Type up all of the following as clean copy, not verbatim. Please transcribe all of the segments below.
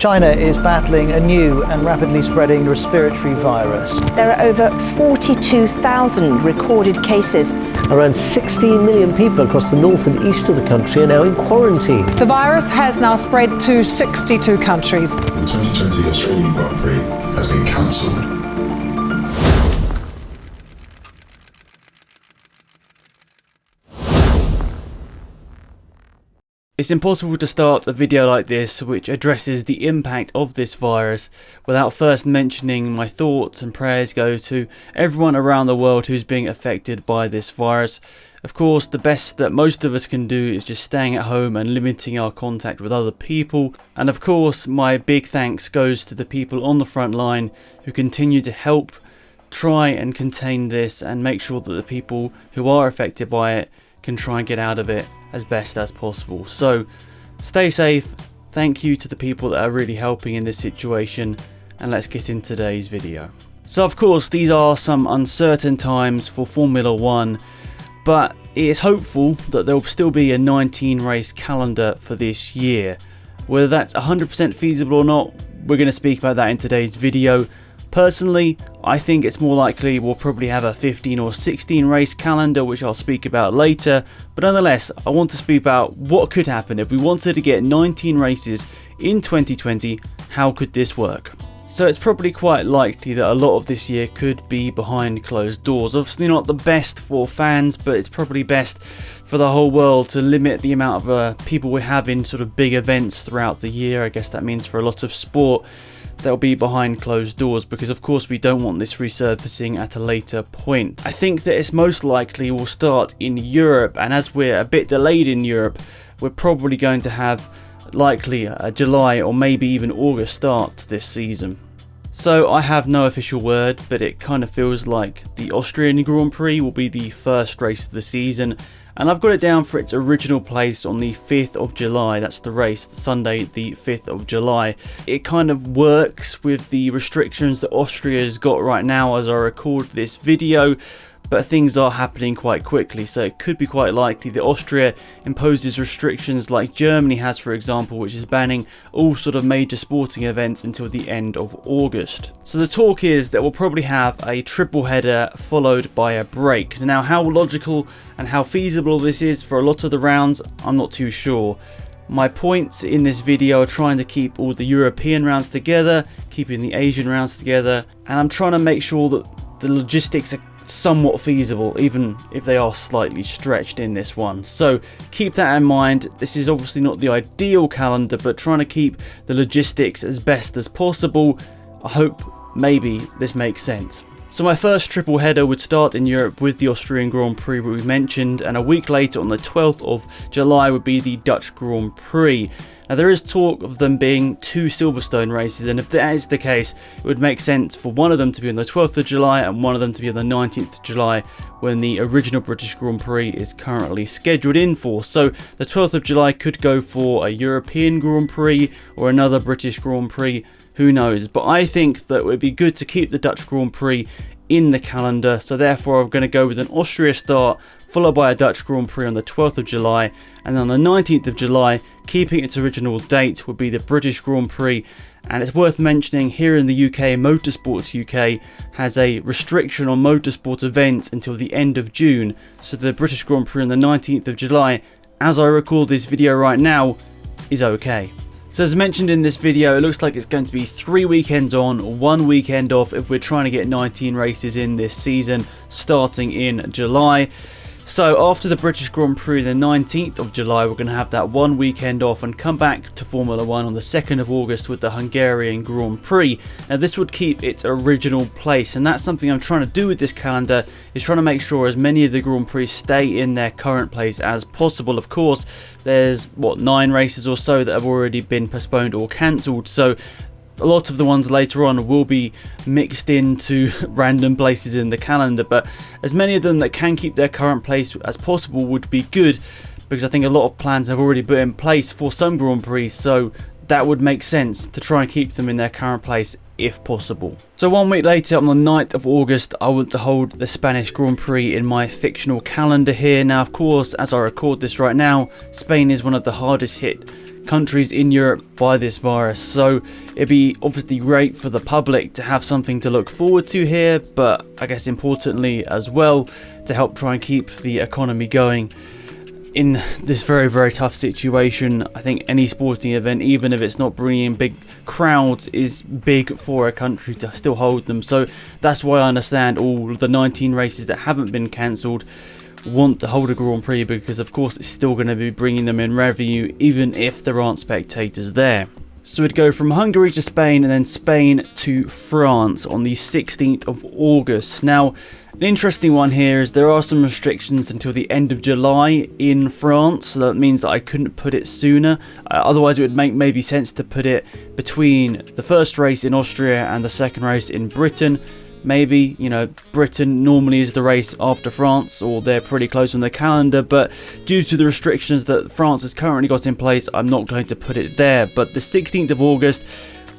China is battling a new and rapidly spreading respiratory virus. There are over 42,000 recorded cases. Around 16 million people across the north and east of the country are now in quarantine. The virus has now spread to 62 countries. The 2020 Australian Grand Prix has been cancelled. It's impossible to start a video like this which addresses the impact of this virus without first mentioning my thoughts and prayers go to everyone around the world who's being affected by this virus. Of course, the best that most of us can do is just staying at home and limiting our contact with other people. And of course, my big thanks goes to the people on the front line who continue to help try and contain this and make sure that the people who are affected by it can try and get out of it as best as possible. So stay safe, thank you to the people that are really helping in this situation, and let's get into today's video. So of course these are some uncertain times for Formula 1, but it is hopeful that there will still be a 19 race calendar for this year. Whether that's 100% feasible or not, we're going to speak about that in today's video. Personally, I think it's more likely we'll probably have a 15 or 16 race calendar, which I'll speak about later, but nonetheless, I want to speak about what could happen if we wanted to get 19 races in 2020. How could this work? So it's probably quite likely that a lot of this year could be behind closed doors. Obviously not the best for fans, but it's probably best for the whole world to limit the amount of people we have in sort of big events throughout the year. I guess that means for a lot of sport they'll be behind closed doors, because of course we don't want this resurfacing at a later point. I think that it's most likely will start in Europe, and as we're a bit delayed in Europe, we're probably going to have likely a July or maybe even August start to this season. So I have no official word, but it kind of feels like the Austrian Grand Prix will be the first race of the season, and I've got it down for its original place on the 5th of July. That's the race, Sunday the 5th of July. It kind of works with the restrictions that Austria's got right now as I record this video, but things are happening quite quickly, so it could be quite likely that Austria imposes restrictions like Germany has, for example, which is banning all sort of major sporting events until the end of August. So the talk is that we'll probably have a triple header followed by a break. Now, how logical and how feasible this is for a lot of the rounds, I'm not too sure. My points in this video are trying to keep all the European rounds together, keeping the Asian rounds together, and I'm trying to make sure that the logistics are somewhat feasible, even if they are slightly stretched in this one. So keep that in mind. This is obviously not the ideal calendar, but trying to keep the logistics as best as possible. I hope maybe this makes sense. So my first triple header would start in Europe with the Austrian Grand Prix we mentioned, and a week later on the 12th of July would be the Dutch Grand Prix. Now there is talk of them being two Silverstone races, and if that is the case, it would make sense for one of them to be on the 12th of July and one of them to be on the 19th of July, when the original British Grand Prix is currently scheduled in for. So the 12th of July could go for a European Grand Prix or another British Grand Prix, who knows, but I think that it would be good to keep the Dutch Grand Prix in the calendar, so therefore I'm going to go with an Austria start followed by a Dutch Grand Prix on the 12th of July, and on the 19th of July, keeping its original date, would be the British Grand Prix. And it's worth mentioning here in the UK, Motorsports UK has a restriction on motorsport events until the end of June, so the British Grand Prix on the 19th of July, as I record this video right now, is okay. So as mentioned in this video, it looks like it's going to be 3 weekends on, 1 weekend off if we're trying to get 19 races in this season, starting in July. So after the British Grand Prix the 19th of July, we're going to have that 1 weekend off and come back to Formula 1 on the 2nd of August with the Hungarian Grand Prix. Now this would keep its original place, and that's something I'm trying to do with this calendar, is trying to make sure as many of the Grand Prix stay in their current place as possible. Of course, there's 9 races or so that have already been postponed or cancelled, so a lot of the ones later on will be mixed into random places in the calendar, but as many of them that can keep their current place as possible would be good, because I think a lot of plans have already been in place for some Grand Prix, so that would make sense to try and keep them in their current place if possible. So 1 week later, on the 9th of August, I want to hold the Spanish Grand Prix in my fictional calendar here. Now, of course, as I record this right now, Spain is one of the hardest hit countries in Europe by this virus. So it'd be obviously great for the public to have something to look forward to here, but I guess importantly as well to help try and keep the economy going in this very, very tough situation. I think any sporting event, even if it's not bringing in big crowds, is big for a country to still hold them. So that's why I understand all the 19 races that haven't been cancelled want to hold a Grand Prix, because of course it's still going to be bringing them in revenue even if there aren't spectators there. So we'd go from Hungary to Spain and then Spain to France on the 16th of August. Now, an interesting one here is there are some restrictions until the end of July in France, so that means that I couldn't put it sooner. Otherwise it would make maybe sense to put it between the first race in Austria and the second race in Britain. Maybe, you know, Britain normally is the race after France, or they're pretty close on the calendar, but due to the restrictions that France has currently got in place, I'm not going to put it there. But the 16th of August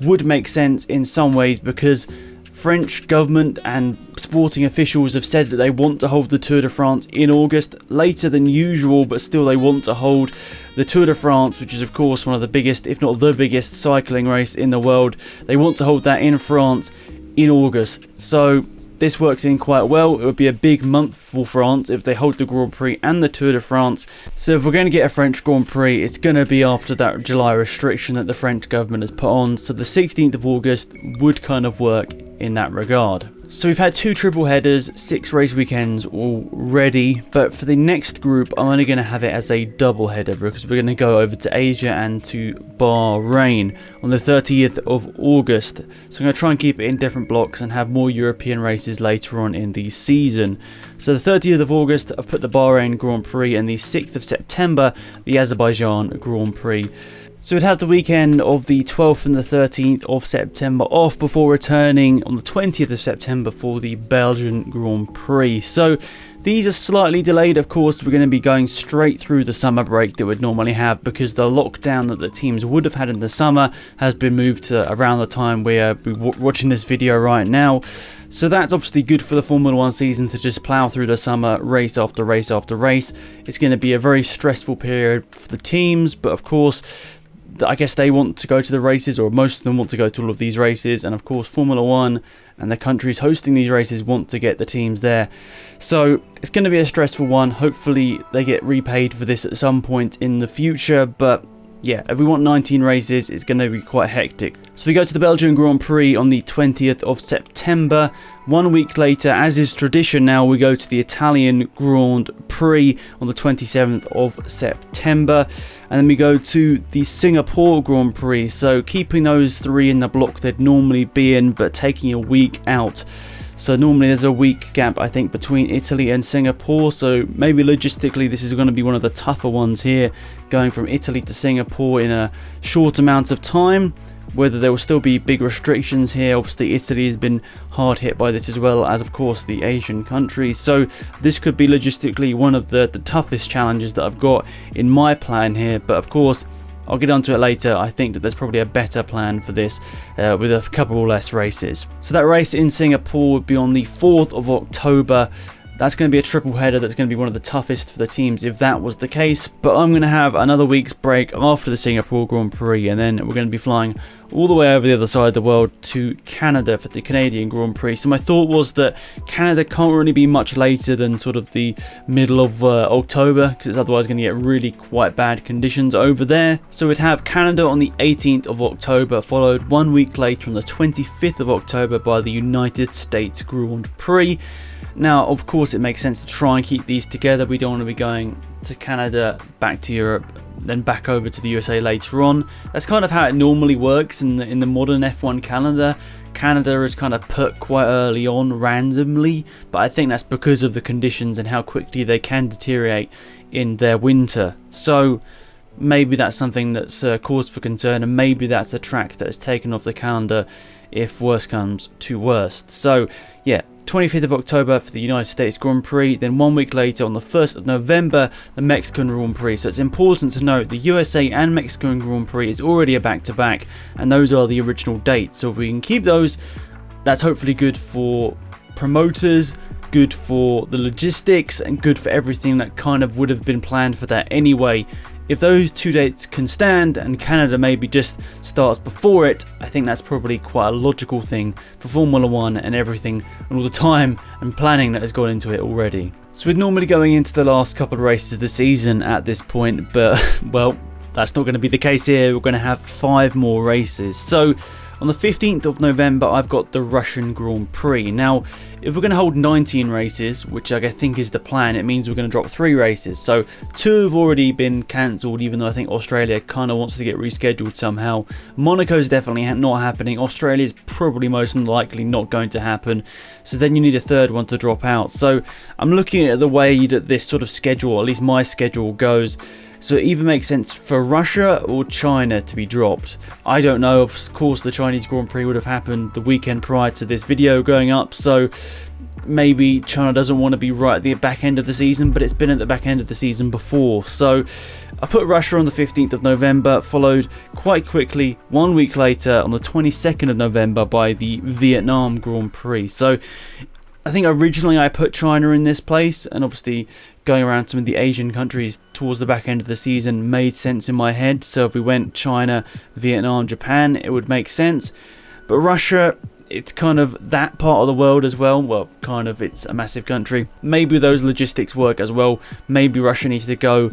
would make sense in some ways, because French government and sporting officials have said that they want to hold the Tour de France in August, later than usual, but still they want to hold the Tour de France, which is of course one of the biggest, if not the biggest, cycling race in the world. They want to hold that in France in August. So this works in quite well. It would be a big month for France if they hold the Grand Prix and the Tour de France. So if we're going to get a French Grand Prix, it's going to be after that July restriction that the French government has put on. So the 16th of August would kind of work in that regard. So we've had 2 triple headers, 6 race weekends already, but for the next group I'm only going to have it as a double header, because we're going to go over to Asia and to Bahrain on the 30th of August. So I'm going to try and keep it in different blocks and have more European races later on in the season. So the 30th of August I've put the Bahrain Grand Prix, and the 6th of September the Azerbaijan Grand Prix. So we'd have the weekend of the 12th and the 13th of September off before returning on the 20th of September for the Belgian Grand Prix. So these are slightly delayed. Of course, we're going to be going straight through the summer break that we'd normally have, because the lockdown that the teams would have had in the summer has been moved to around the time we're watching this video right now. So that's obviously good for the Formula 1 season, to just plough through the summer, race after race after race. It's going to be a very stressful period for the teams, but of course I guess they want to go to the races, or most of them want to go to all of these races, and of course Formula 1 and the countries hosting these races want to get the teams there. So it's going to be a stressful one. Hopefully they get repaid for this at some point in the future, but yeah, if we want 19 races, it's going to be quite hectic. So we go to the Belgian Grand Prix on the 20th of September. 1 week later, as is tradition now, we go to the Italian Grand Prix on the 27th of September. And then we go to the Singapore Grand Prix. So keeping those 3 in the block they'd normally be in, but taking a week out. So normally there's a week gap, I think, between Italy and Singapore. So maybe logistically this is going to be one of the tougher ones here, going from Italy to Singapore in a short amount of time. Whether there will still be big restrictions here. Obviously Italy has been hard hit by this, as well as of course the Asian countries. So this could be logistically one of the toughest challenges that I've got in my plan here. But of course, I'll get onto it later. I think that there's probably a better plan for this with a couple less races. So that race in Singapore would be on the 4th of October. That's going to be a triple header. That's going to be one of the toughest for the teams if that was the case. But I'm going to have another week's break after the Singapore Grand Prix, and then we're going to be flying all the way over the other side of the world to Canada for the Canadian Grand Prix. So my thought was that Canada can't really be much later than sort of the middle of October, because it's otherwise going to get really quite bad conditions over there. So we'd have Canada on the 18th of October, followed 1 week later on the 25th of October by the United States Grand Prix. Now, of course, it makes sense to try and keep these together. We don't want to be going to Canada, back to Europe, then back over to the USA later on. That's kind of how it normally works in the modern F1 calendar. Canada is kind of put quite early on randomly, but I think that's because of the conditions and how quickly they can deteriorate in their winter. So maybe that's something that's cause for concern, and maybe that's a track that is taken off the calendar if worse comes to worst. So yeah, 25th of October for the United States Grand Prix, then 1 week later on the 1st of November, the Mexican Grand Prix. So it's important to note the USA and Mexican Grand Prix is already a back-to-back, and those are the original dates. So if we can keep those, that's hopefully good for promoters, good for the logistics, and good for everything that kind of would have been planned for that anyway if those 2 dates can stand and Canada maybe just starts before it, I think that's probably quite a logical thing for Formula 1 and everything and all the time and planning that has gone into it already. So we're normally going into the last couple of races of the season at this point, but well, that's not going to be the case here. We're going to have 5 more races. So on the 15th of November, I've got the Russian Grand Prix. Now, if we're going to hold 19 races, which I think is the plan, it means we're going to drop 3 races. So 2 have already been cancelled, even though I think Australia kind of wants to get rescheduled somehow. Monaco's definitely not happening. Australia's probably most likely not going to happen. So then you need a 3rd one to drop out. So I'm looking at the way that this sort of schedule, or at least my schedule, goes. So it either makes sense for Russia or China to be dropped. I don't know, of course the Chinese Grand Prix would have happened the weekend prior to this video going up, so maybe China doesn't want to be right at the back end of the season, but it's been at the back end of the season before. So I put Russia on the 15th of November, followed quite quickly 1 week later on the 22nd of November by the Vietnam Grand Prix. So I think originally I put China in this place, and obviously going around some of the Asian countries towards the back end of the season made sense in my head. So if we went China, Vietnam, Japan, it would make sense. But Russia, it's kind of that part of the world as well. Well, kind of, it's a massive country. Maybe those logistics work as well. Maybe Russia needs to go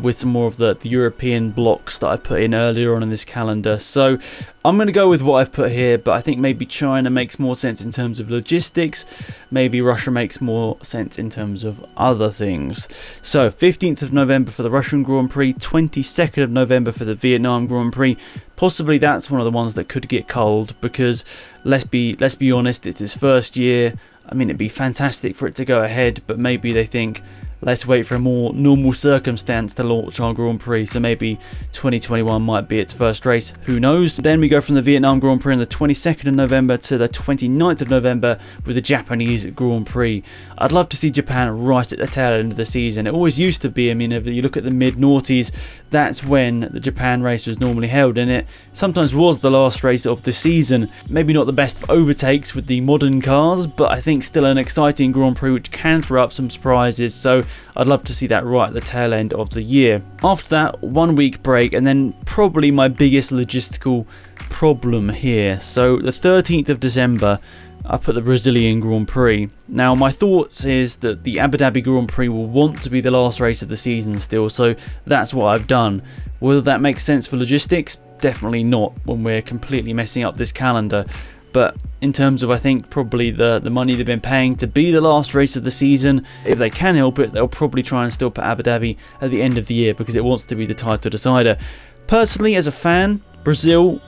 with some more of the European blocks that I put in earlier on in this calendar. So I'm going to go with what I've put here, but I think maybe China makes more sense in terms of logistics. Maybe Russia makes more sense in terms of other things. So 15th of November for the Russian Grand Prix, 22nd of November for the Vietnam Grand Prix. Possibly that's one of the ones that could get cold, because let's be honest, it's his first year. I mean, it'd be fantastic for it to go ahead, but maybe they think, let's wait for a more normal circumstance to launch our Grand Prix. So maybe 2021 might be its first race. Who knows? Then we go from the Vietnam Grand Prix on the 22nd of November to the 29th of November with the Japanese Grand Prix. I'd love to see Japan right at the tail end of the season. It always used to be. I mean, if you look at the mid-noughties, that's when the Japan race was normally held, and it sometimes was the last race of the season. Maybe not the best for overtakes with the modern cars, but I think still an exciting Grand Prix which can throw up some surprises. So I'd love to see that right at the tail end of the year. After that, 1 week break, and then probably my biggest logistical problem here. So the 13th of December, I put the Brazilian Grand Prix. Now my thoughts is that the Abu Dhabi Grand Prix will want to be the last race of the season still, so that's what I've done. Whether that makes sense for logistics? Definitely not, when we're completely messing up this calendar. But in terms of, I think, probably the money they've been paying to be the last race of the season, if they can help it, they'll probably try and still put Abu Dhabi at the end of the year because it wants to be the title decider. Personally, as a fan, Brazil,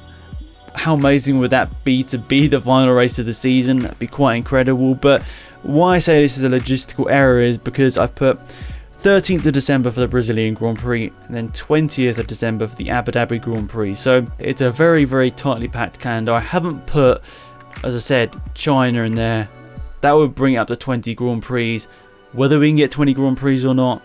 how amazing would that be to be the final race of the season? That'd be quite incredible. But why I say this is a logistical error is because I've put 13th of December for the Brazilian Grand Prix, and then 20th of December for the Abu Dhabi Grand Prix. So it's a very, very tightly packed calendar. I haven't put, as I said, China in there. That would bring it up to 20 Grand Prix. Whether we can get 20 Grand Prix or not,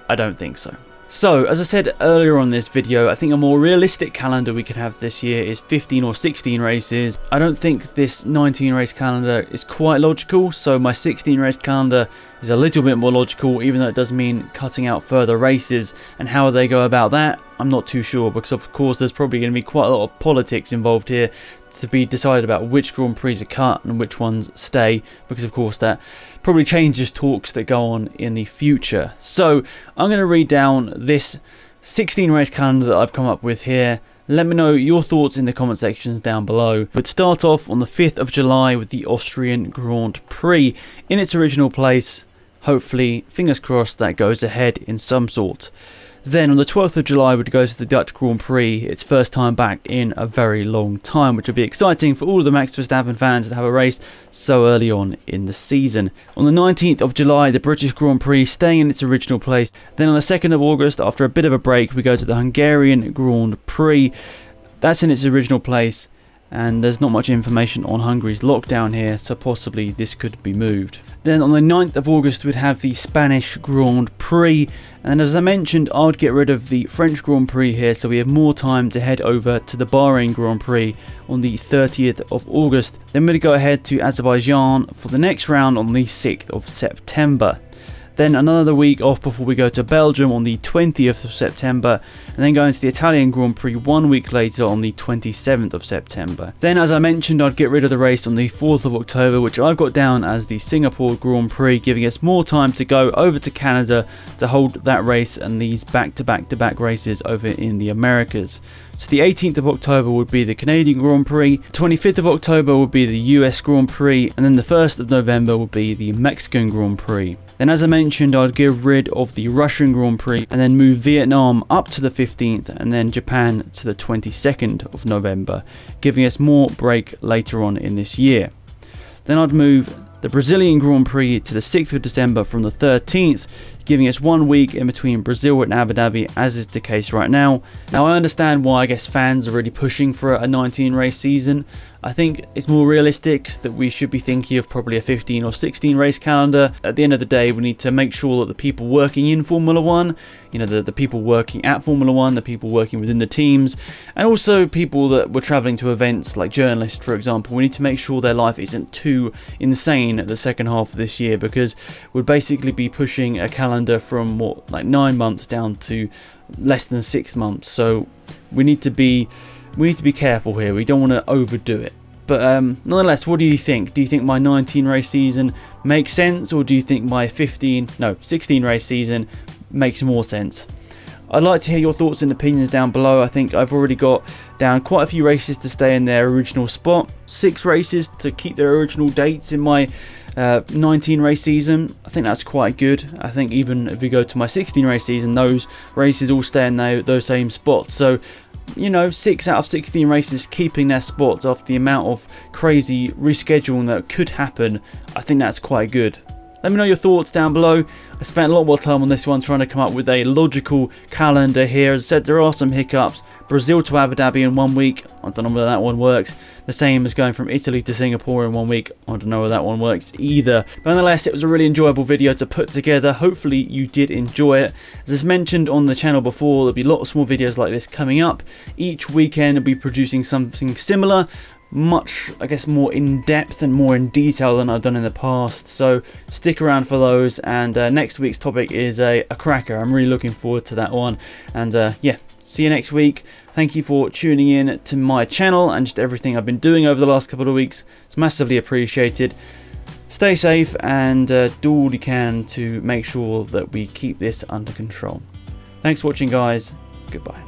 I don't think so. So, as I said earlier on this video, I think a more realistic calendar we could have this year is 15 or 16 races. I don't think this 19 race calendar is quite logical, so my 16 race calendar is a little bit more logical, even though it does mean cutting out further races. And how they go about that, I'm not too sure, because of course there's probably going to be quite a lot of politics involved here to be decided about which Grand Prix are cut and which ones stay, because of course that probably changes talks that go on in the future. So I'm going to read down this 16 race calendar that I've come up with here. Let me know your thoughts in the comment sections down below. We'd start off on the 5th of July with the Austrian Grand Prix in its original place. Hopefully, fingers crossed, that goes ahead in some sort. Then on the 12th of July we'd go to the Dutch Grand Prix, its first time back in a very long time, which will be exciting for all of the Max Verstappen fans to have a race so early on in the season. On the 19th of July, the British Grand Prix staying in its original place. Then on the 2nd of August, after a bit of a break, we go to the Hungarian Grand Prix. That's in its original place, and there's not much information on Hungary's lockdown here, so possibly this could be moved. Then on the 9th of August we'd have the Spanish Grand Prix, and as I mentioned, I'd get rid of the French Grand Prix here so we have more time to head over to the Bahrain Grand Prix on the 30th of August. Then we'd go ahead to Azerbaijan for the next round on the 6th of September. Then another week off before we go to Belgium on the 20th of September, and then going to the Italian Grand Prix 1 week later on the 27th of September. Then, as I mentioned, I'd get rid of the race on the 4th of October, which I've got down as the Singapore Grand Prix, giving us more time to go over to Canada to hold that race and these back-to-back races over in the Americas. So the 18th of October would be the Canadian Grand Prix, 25th of October would be the US Grand Prix, and then the 1st of November would be the Mexican Grand Prix. Then, as I mentioned, I'd get rid of the Russian Grand Prix and then move Vietnam up to the 15th and then Japan to the 22nd of November, giving us more break later on in this year. Then I'd move the Brazilian Grand Prix to the 6th of December from the 13th, giving us 1 week in between Brazil and Abu Dhabi, as is the case right now. Now, I understand why I guess fans are really pushing for a 19 race season. I think it's more realistic that we should be thinking of probably a 15 or 16 race calendar. At the end of the day, we need to make sure that the people working in Formula 1, the people working at Formula 1, the people working within the teams, and also people that were travelling to events like journalists, for example, we need to make sure their life isn't too insane at the second half of this year, because we'd basically be pushing a calendar from 9 months down to less than 6 months. So we need to be careful here. We don't want to overdo it. But nonetheless, what do you think? Do you think my 19 race season makes sense, or do you think my 16 race season makes more sense? I'd like to hear your thoughts and opinions down below. I think I've already got down quite a few races to stay in their original spot, 6 races to keep their original dates in my 19 race season. I think that's quite good. I think even if we go to my 16 race season, those races all stay in those same spots. So 6 out of 16 races keeping their spots after the amount of crazy rescheduling that could happen, I think that's quite good. Let me know your thoughts down below. I spent a lot more time on this one trying to come up with a logical calendar here. As I said, there are some hiccups. Brazil to Abu Dhabi in 1 week. I don't know whether that one works. The same as going from Italy to Singapore in 1 week. I don't know whether that one works either. But nonetheless, it was a really enjoyable video to put together. Hopefully you did enjoy it. As I mentioned on the channel before, there'll be lots more videos like this coming up. Each weekend I'll be producing something similar, much, I guess, more in depth and more in detail than I've done in the past. So stick around for those, and next week's topic is a cracker. I'm really looking forward to that one, and yeah, see you next week. Thank you for tuning in to my channel and just everything I've been doing over the last couple of weeks. It's massively appreciated. Stay safe and do all you can to make sure that we keep this under control. Thanks for watching, guys. Goodbye.